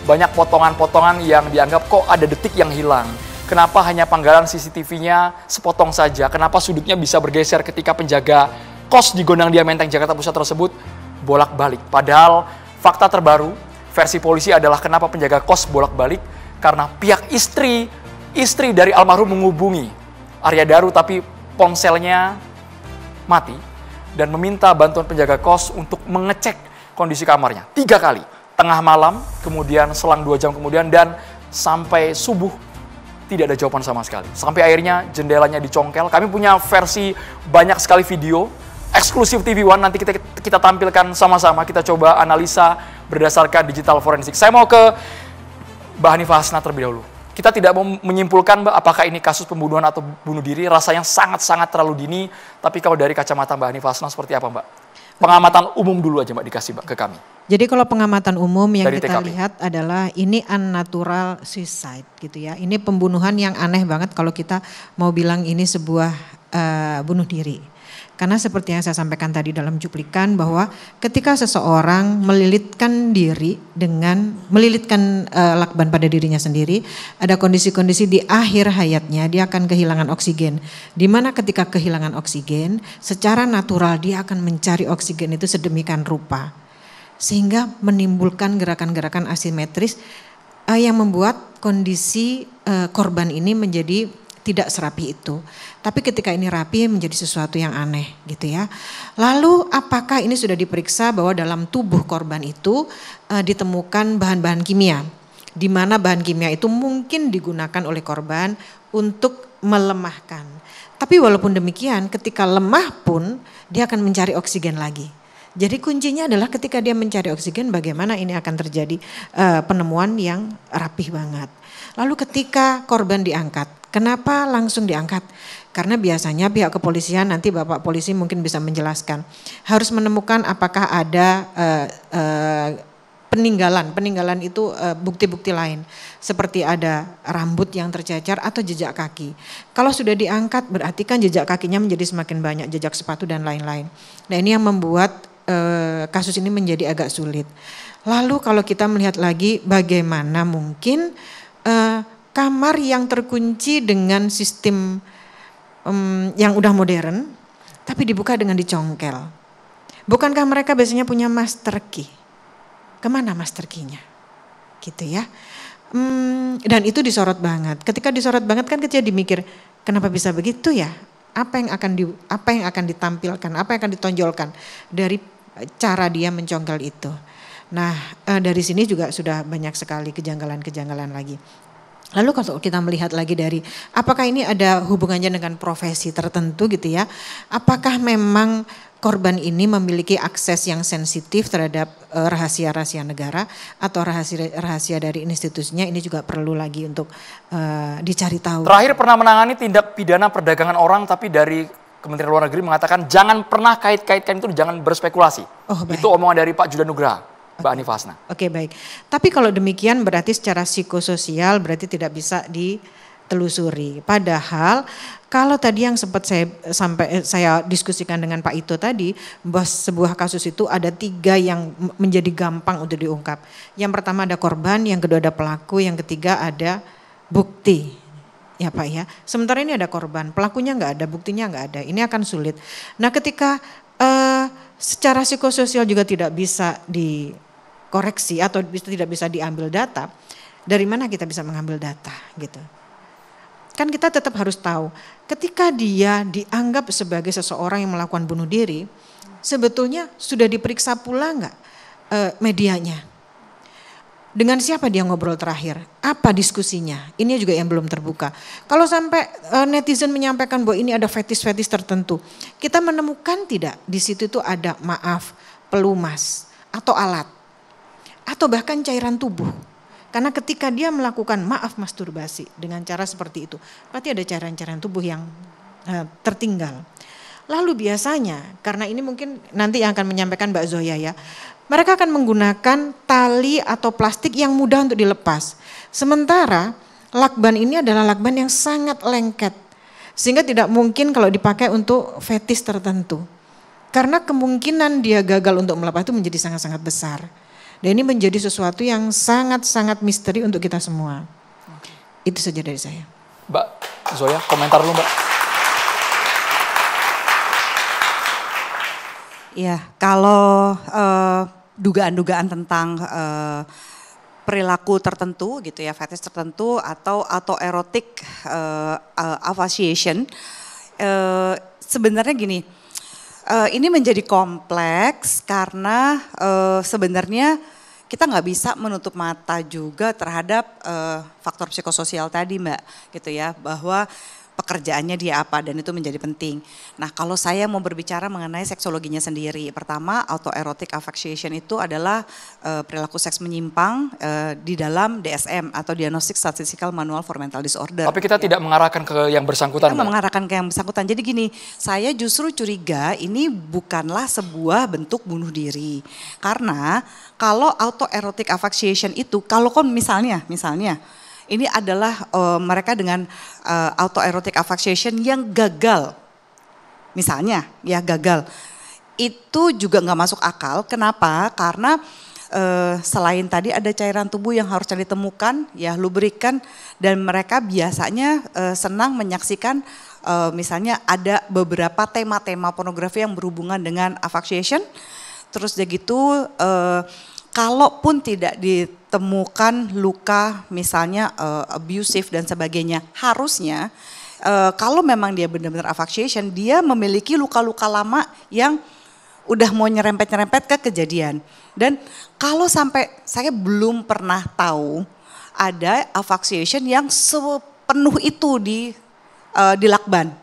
banyak potongan-potongan yang dianggap kok ada detik yang hilang. Kenapa hanya panggalan CCTV-nya sepotong saja? Kenapa sudutnya bisa bergeser ketika penjaga kos di Gondang Dia Menteng Jakarta Pusat tersebut bolak-balik? Padahal fakta terbaru versi polisi adalah kenapa penjaga kos bolak-balik karena pihak istri dari almarhum menghubungi Arya Daru tapi ponselnya mati dan meminta bantuan penjaga kos untuk mengecek kondisi kamarnya 3 kali. Tengah malam, kemudian selang 2 jam kemudian, dan sampai subuh tidak ada jawaban sama sekali. Sampai akhirnya jendelanya dicongkel. Kami punya versi banyak sekali video eksklusif TV One, nanti kita tampilkan sama-sama, kita coba analisa berdasarkan digital forensik. Saya mau ke Mbak Hanifah Hasna terlebih dahulu. Kita tidak mau menyimpulkan Mbak apakah ini kasus pembunuhan atau bunuh diri, rasanya sangat-sangat terlalu dini, tapi kalau dari kacamata Mbak Hanifah Hasna seperti apa Mbak? Pengamatan umum dulu aja Mbak dikasih Mbak ke kami. Jadi kalau pengamatan umum yang Dari kita TKP. lihat adalah ini unnatural suicide gitu ya. Ini pembunuhan yang aneh banget kalau kita mau bilang ini sebuah bunuh diri. Karena seperti yang saya sampaikan tadi dalam cuplikan bahwa ketika seseorang melilitkan diri dengan melilitkan lakban pada dirinya sendiri, ada kondisi-kondisi di akhir hayatnya dia akan kehilangan oksigen. Di mana ketika kehilangan oksigen, secara natural dia akan mencari oksigen itu sedemikian rupa. Sehingga menimbulkan gerakan-gerakan asimetris yang membuat kondisi korban ini menjadi tidak serapi itu. Tapi ketika ini rapi menjadi sesuatu yang aneh gitu ya. Lalu apakah ini sudah diperiksa bahwa dalam tubuh korban itu ditemukan bahan-bahan kimia. Di mana bahan kimia itu mungkin digunakan oleh korban untuk melemahkan. Tapi walaupun demikian ketika lemah pun dia akan mencari oksigen lagi. Jadi kuncinya adalah ketika dia mencari oksigen bagaimana ini akan terjadi penemuan yang rapih banget. Lalu ketika korban diangkat, kenapa langsung diangkat? Karena biasanya pihak kepolisian, nanti Bapak Polisi mungkin bisa menjelaskan, harus menemukan apakah ada peninggalan itu bukti-bukti lain. Seperti ada rambut yang tercecer atau jejak kaki. Kalau sudah diangkat berarti kan jejak kakinya menjadi semakin banyak, jejak sepatu dan lain-lain. Nah ini yang membuat kasus ini menjadi agak sulit. Lalu kalau kita melihat lagi bagaimana mungkin kamar yang terkunci dengan sistem yang udah modern, tapi dibuka dengan dicongkel. Bukankah mereka biasanya punya master key? Kemana master key-nya? Gitu ya. Dan itu disorot banget. Ketika disorot banget kan kita dimikir, kenapa bisa begitu ya? Apa yang akan ditampilkan, apa yang akan ditonjolkan dari cara dia mencongkel itu. Nah dari sini juga sudah banyak sekali kejanggalan-kejanggalan lagi. Lalu kalau kita melihat lagi dari apakah ini ada hubungannya dengan profesi tertentu gitu ya. Apakah memang korban ini memiliki akses yang sensitif terhadap rahasia-rahasia negara atau rahasia dari institusinya, ini juga perlu lagi untuk dicari tahu. Terakhir pernah menangani tindak pidana perdagangan orang tapi dari Kementerian Luar Negeri mengatakan jangan pernah kait-kaitkan itu, jangan berspekulasi. Oh, itu omongan dari Pak Judan Nugraha. Mbak Hanifah Hasna. Oke, baik. Tapi kalau demikian berarti secara psikososial berarti tidak bisa ditelusuri. Padahal kalau tadi yang sempat saya diskusikan dengan Pak Ito tadi, bahwa sebuah kasus itu ada 3 yang menjadi gampang untuk diungkap. Yang pertama ada korban, yang kedua ada pelaku, yang ketiga ada bukti. Ya Pak ya. Sementara ini ada korban, pelakunya nggak ada, buktinya nggak ada. Ini akan sulit. Nah ketika secara psikososial juga tidak bisa dikoreksi atau tidak bisa diambil data, dari mana kita bisa mengambil data gitu. Kan kita tetap harus tahu ketika dia dianggap sebagai seseorang yang melakukan bunuh diri, sebetulnya sudah diperiksa pula nggak medianya. Dengan siapa dia ngobrol terakhir? Apa diskusinya? Ini juga yang belum terbuka. Kalau sampai netizen menyampaikan bahwa ini ada fetis-fetis tertentu, kita menemukan tidak di situ itu ada maaf, pelumas atau alat atau bahkan cairan tubuh. Karena ketika dia melakukan maaf masturbasi dengan cara seperti itu, berarti ada cairan-cairan tubuh yang tertinggal. Lalu biasanya, karena ini mungkin nanti yang akan menyampaikan Mbak Zoya ya, mereka akan menggunakan tali atau plastik yang mudah untuk dilepas. Sementara lakban ini adalah lakban yang sangat lengket. Sehingga tidak mungkin kalau dipakai untuk fetis tertentu. Karena kemungkinan dia gagal untuk melepas itu menjadi sangat-sangat besar. Dan ini menjadi sesuatu yang sangat-sangat misteri untuk kita semua. Itu saja dari saya. Mbak Zoya, komentar dulu Mbak. Ya, kalau dugaan-dugaan tentang perilaku tertentu gitu ya, fetish tertentu atau autoerotic asphyxiation, sebenarnya gini, ini menjadi kompleks karena sebenarnya kita nggak bisa menutup mata juga terhadap faktor psikososial tadi Mbak, gitu ya, bahwa pekerjaannya dia apa dan itu menjadi penting. Nah kalau saya mau berbicara mengenai seksologinya sendiri, pertama autoerotic asphyxiation itu adalah perilaku seks menyimpang di dalam DSM atau Diagnostic Statistical Manual for Mental Disorder. Tapi kita tidak mengarahkan ke yang bersangkutan. Kita mengarahkan ke yang bersangkutan. Jadi gini, saya justru curiga ini bukanlah sebuah bentuk bunuh diri. Karena kalau autoerotic asphyxiation itu, kalau misalnya ini adalah mereka dengan autoerotic asphyxiation yang gagal. Misalnya ya gagal. Itu juga nggak masuk akal. Kenapa? Karena selain tadi ada cairan tubuh yang harus ditemukan, ya lubrikan, dan mereka biasanya senang menyaksikan misalnya ada beberapa tema-tema pornografi yang berhubungan dengan asphyxiation. Terus udah gitu kalaupun tidak ditemukan luka misalnya abusive dan sebagainya, harusnya kalau memang dia benar-benar asphyxiation, dia memiliki luka-luka lama yang udah mau nyerempet-nyerempet ke kejadian. Dan kalau sampai saya belum pernah tahu ada asphyxiation yang sepenuh itu dilakban.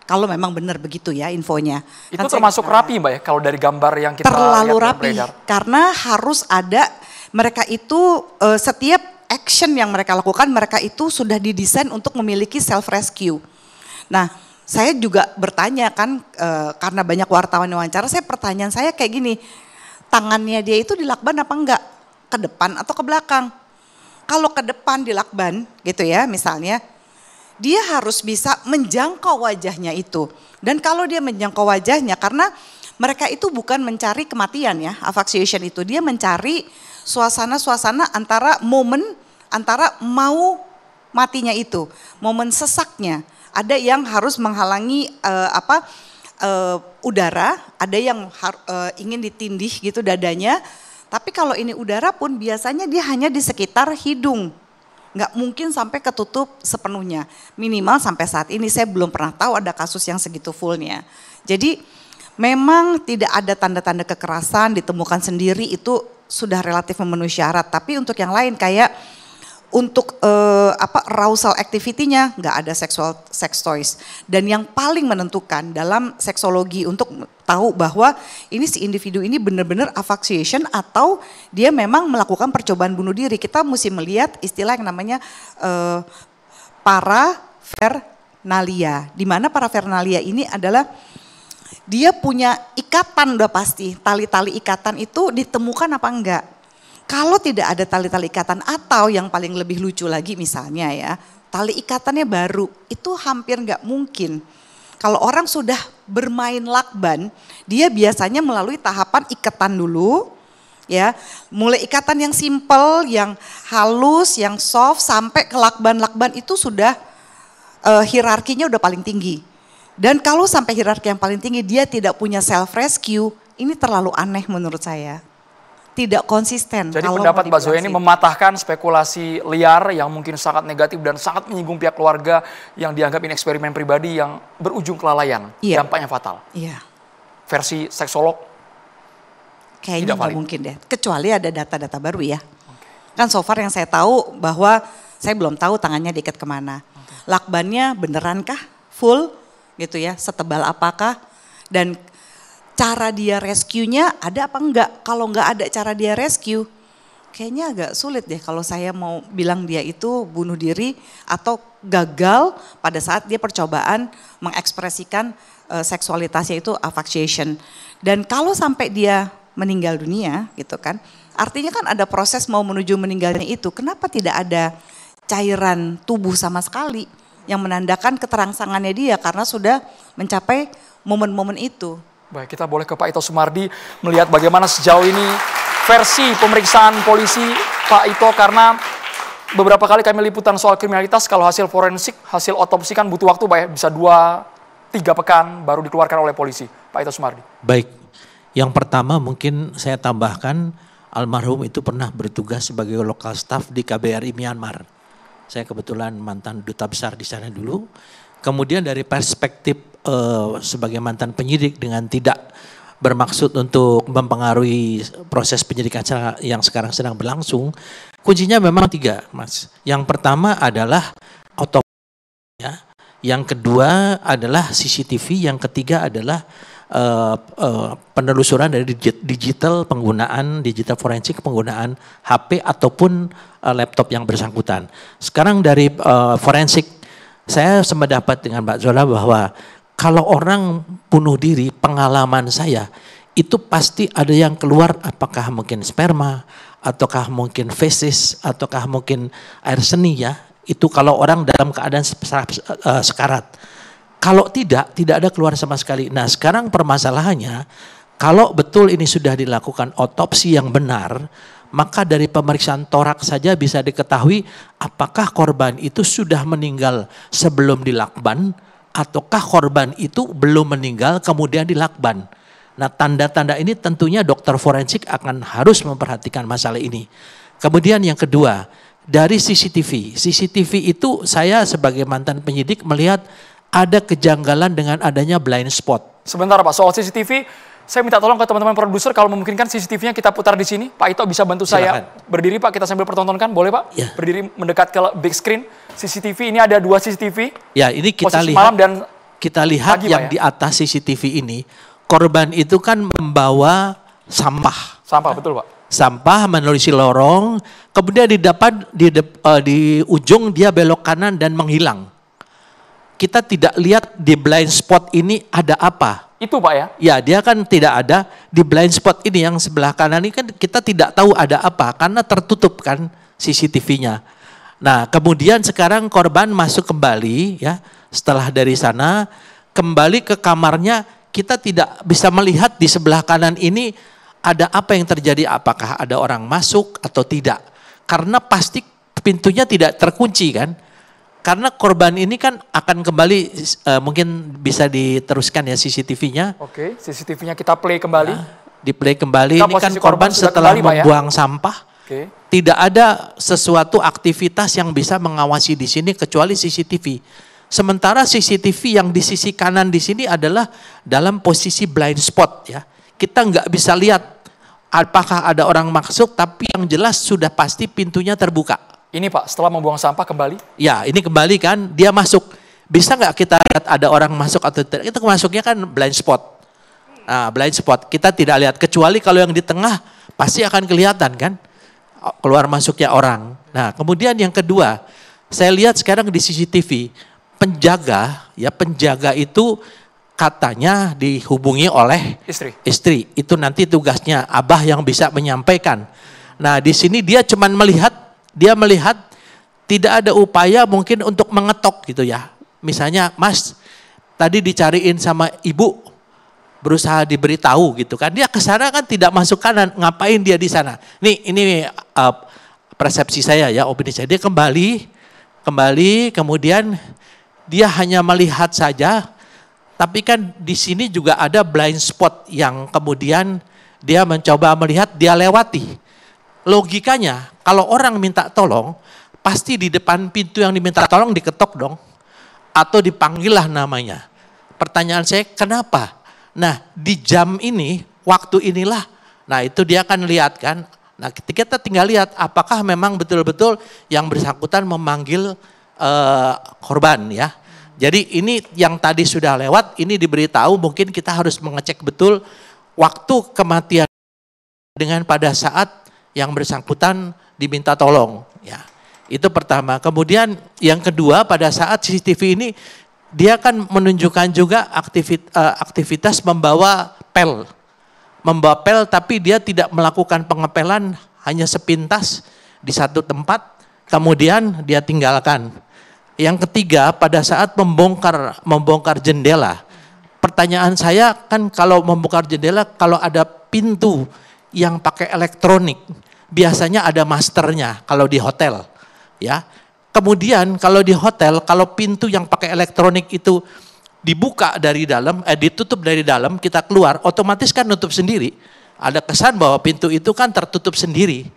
Kalau memang benar begitu ya infonya. Itu kan termasuk rapi Mbak ya, kalau dari gambar yang kita terlalu lihat rapi, karena harus ada, mereka itu setiap action yang mereka lakukan, mereka itu sudah didesain untuk memiliki self rescue. Nah saya juga bertanya kan, karena banyak wartawan yang wawancara, pertanyaan saya kayak gini, tangannya dia itu dilakban apa enggak? Ke depan atau ke belakang? Kalau ke depan dilakban gitu ya misalnya, dia harus bisa menjangkau wajahnya itu. Dan kalau dia menjangkau wajahnya, karena mereka itu bukan mencari kematian ya, asphyxiation itu. Dia mencari suasana-suasana antara mau matinya itu, momen sesaknya. Ada yang harus menghalangi udara, ada yang ingin ditindih gitu dadanya. Tapi kalau ini udara pun biasanya dia hanya di sekitar hidung. Nggak mungkin sampai ketutup sepenuhnya. Minimal sampai saat ini saya belum pernah tahu ada kasus yang segitu fullnya. Jadi memang tidak ada tanda-tanda kekerasan ditemukan sendiri, itu sudah relatif memenuhi syarat. Tapi untuk yang lain kayak untuk arousal activity-nya nggak ada sex toys. Dan yang paling menentukan dalam seksologi untuk tahu bahwa ini si individu ini benar-benar asphyxiation atau dia memang melakukan percobaan bunuh diri, kita mesti melihat istilah yang namanya paraphernalia. Di mana paraphernalia ini adalah dia punya ikatan udah pasti, tali-tali ikatan itu ditemukan apa enggak. Kalau tidak ada tali-tali ikatan atau yang paling lebih lucu lagi misalnya ya, tali ikatannya baru, itu hampir enggak mungkin. Kalau orang sudah bermain lakban, dia biasanya melalui tahapan ikatan dulu, ya, mulai ikatan yang simple, yang halus, yang soft, sampai ke lakban-lakban itu sudah hierarkinya udah paling tinggi. Dan kalau sampai hierarki yang paling tinggi dia tidak punya self rescue, ini terlalu aneh menurut saya. Tidak konsisten. Jadi pendapat Mbak Zoya ini mematahkan spekulasi liar yang mungkin sangat negatif dan sangat menyinggung pihak keluarga yang dianggap ini eksperimen pribadi yang berujung kelalaian, dampaknya fatal. Iya. Versi seksolog kayaknya nggak mungkin deh, kecuali ada data-data baru ya. Kan so far yang saya tahu bahwa saya belum tahu tangannya diikat kemana. Lakbannya benerankah full gitu ya, setebal apakah, dan cara dia rescue-nya ada apa enggak? Kalau enggak ada cara dia rescue, kayaknya agak sulit deh kalau saya mau bilang dia itu bunuh diri atau gagal pada saat dia percobaan mengekspresikan seksualitasnya itu asphyxiation. Dan kalau sampai dia meninggal dunia gitu kan, artinya kan ada proses mau menuju meninggalnya itu. Kenapa tidak ada cairan tubuh sama sekali yang menandakan keterangsangannya dia karena sudah mencapai momen-momen itu. Baik, kita boleh ke Pak Ito Sumardi melihat bagaimana sejauh ini versi pemeriksaan polisi Pak Ito, karena beberapa kali kami liputan soal kriminalitas, kalau hasil forensik, hasil otopsi kan butuh waktu Pak ya, bisa 2-3 pekan baru dikeluarkan oleh polisi. Pak Ito Sumardi. Baik, yang pertama mungkin saya tambahkan, almarhum itu pernah bertugas sebagai lokal staf di KBRI Myanmar. Saya kebetulan mantan duta besar di sana dulu. Kemudian dari perspektif sebagai mantan penyidik dengan tidak bermaksud untuk mempengaruhi proses penyidikan yang sekarang sedang berlangsung, kuncinya memang 3, Mas. Yang pertama adalah otopsi, ya. Yang kedua adalah CCTV, yang ketiga adalah penelusuran dari digital forensik penggunaan HP ataupun laptop yang bersangkutan. Sekarang dari forensik, saya sependapat dengan Mbak Zola bahwa kalau orang bunuh diri, pengalaman saya, itu pasti ada yang keluar, apakah mungkin sperma, ataukah mungkin fesis, ataukah mungkin air seni ya. Itu kalau orang dalam keadaan sekarat. Kalau tidak ada keluar sama sekali. Nah sekarang permasalahannya, kalau betul ini sudah dilakukan otopsi yang benar, maka dari pemeriksaan torak saja bisa diketahui apakah korban itu sudah meninggal sebelum dilakban, ataukah korban itu belum meninggal kemudian dilakban. Nah tanda-tanda ini tentunya dokter forensik akan harus memperhatikan masalah ini. Kemudian yang kedua, dari CCTV. CCTV itu saya sebagai mantan penyidik melihat ada kejanggalan dengan adanya blind spot. Sebentar Pak, soal CCTV, saya minta tolong ke teman-teman produser kalau memungkinkan CCTV-nya kita putar di sini. Pak Ito bisa bantu Silakan. saya berdiri Pak, kita sambil pertontonkan, boleh Pak? Ya. Berdiri mendekat ke big screen. CCTV ini ada 2 CCTV. Ya ini kita posisi lihat, malam dan lihat pagi, yang Pak, ya? di atas CCTV ini, korban itu kan membawa sampah. Sampah, betul Pak. Sampah menelusuri lorong, kemudian di ujung dia belok kanan dan menghilang. Kita tidak lihat di blind spot ini ada apa. Itu Pak ya? Ya dia kan tidak ada di blind spot ini yang sebelah kanan ini kan kita tidak tahu ada apa karena tertutup kan CCTV-nya. Nah kemudian sekarang korban masuk kembali ya, setelah dari sana kembali ke kamarnya, kita tidak bisa melihat di sebelah kanan ini ada apa yang terjadi, apakah ada orang masuk atau tidak. Karena pasti pintunya tidak terkunci kan. Karena korban ini kan akan kembali, mungkin bisa diteruskan ya CCTV-nya. Oke, CCTV-nya kita play kembali. Nah, di play kembali, ini kan posisi korban sudah setelah kembali, Pak, ya? membuang sampah. Oke. Tidak ada sesuatu aktivitas yang bisa mengawasi di sini kecuali CCTV. Sementara CCTV yang di sisi kanan di sini adalah dalam posisi blind spot ya. Kita nggak bisa lihat apakah ada orang masuk, tapi yang jelas sudah pasti pintunya terbuka. Ini Pak, setelah membuang sampah kembali. Ya, ini kembali kan, dia masuk. Bisa nggak kita lihat ada orang masuk atau tidak? Itu masuknya kan blind spot. Nah, blind spot kita tidak lihat, kecuali kalau yang di tengah pasti akan kelihatan kan, keluar masuknya orang. Nah, kemudian yang kedua, saya lihat sekarang di CCTV, penjaga itu katanya dihubungi oleh istri. Itu nanti tugasnya abah yang bisa menyampaikan. Nah, di sini dia cuman melihat tidak ada upaya mungkin untuk mengetok gitu ya. Misalnya, Mas, tadi dicariin sama ibu, berusaha diberitahu gitu kan. Dia ke sana kan tidak masuk kanan, ngapain dia di sana? Nih, ini persepsi saya ya, opini saya. Dia kembali, kemudian dia hanya melihat saja, tapi kan di sini juga ada blind spot yang kemudian dia mencoba melihat, dia lewati. Logikanya, kalau orang minta tolong, pasti di depan pintu yang diminta tolong diketok dong. Atau dipanggil lah namanya. Pertanyaan saya, kenapa? Nah, di jam ini, waktu inilah, nah itu dia akan lihat kan. Nah, kita tinggal lihat apakah memang betul-betul yang bersangkutan memanggil korban ya. Jadi ini yang tadi sudah lewat, ini diberitahu, mungkin kita harus mengecek betul waktu kematian dengan pada saat yang bersangkutan diminta tolong ya. Itu pertama. Kemudian yang kedua, pada saat CCTV ini dia kan menunjukkan juga aktivitas membawa pel. Membawa pel tapi dia tidak melakukan pengepelan, hanya sepintas di satu tempat kemudian dia tinggalkan. Yang ketiga, pada saat membongkar jendela. Pertanyaan saya kan kalau membongkar jendela, kalau ada pintu yang pakai elektronik biasanya ada masternya kalau di hotel, ya. Kemudian kalau di hotel, kalau pintu yang pakai elektronik itu dibuka dari dalam, ditutup dari dalam, kita keluar, otomatis kan nutup sendiri. Ada kesan bahwa pintu itu kan tertutup sendiri.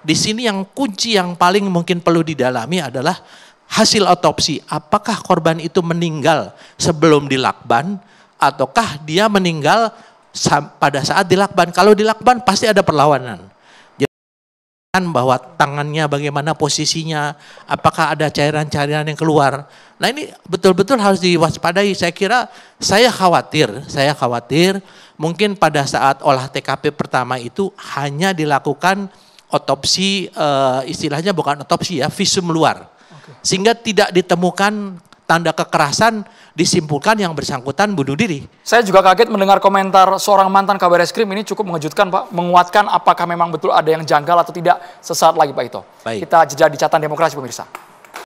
Di sini yang kunci yang paling mungkin perlu didalami adalah hasil otopsi. Apakah korban itu meninggal sebelum dilakban, ataukah dia meninggal pada saat dilakban. Kalau dilakban pasti ada perlawanan. Bahwa tangannya bagaimana posisinya, apakah ada cairan-cairan yang keluar. Nah ini betul-betul harus diwaspadai. Saya khawatir mungkin pada saat olah TKP pertama itu hanya dilakukan otopsi, istilahnya bukan otopsi ya, visum luar. Sehingga tidak ditemukan tanda kekerasan, disimpulkan yang bersangkutan bunuh diri. Saya juga kaget mendengar komentar seorang mantan Kabar Eskrim, ini cukup mengejutkan Pak, menguatkan apakah memang betul ada yang janggal atau tidak sesaat lagi Pak Ito. Baik. Kita jeda di Catatan Demokrasi pemirsa.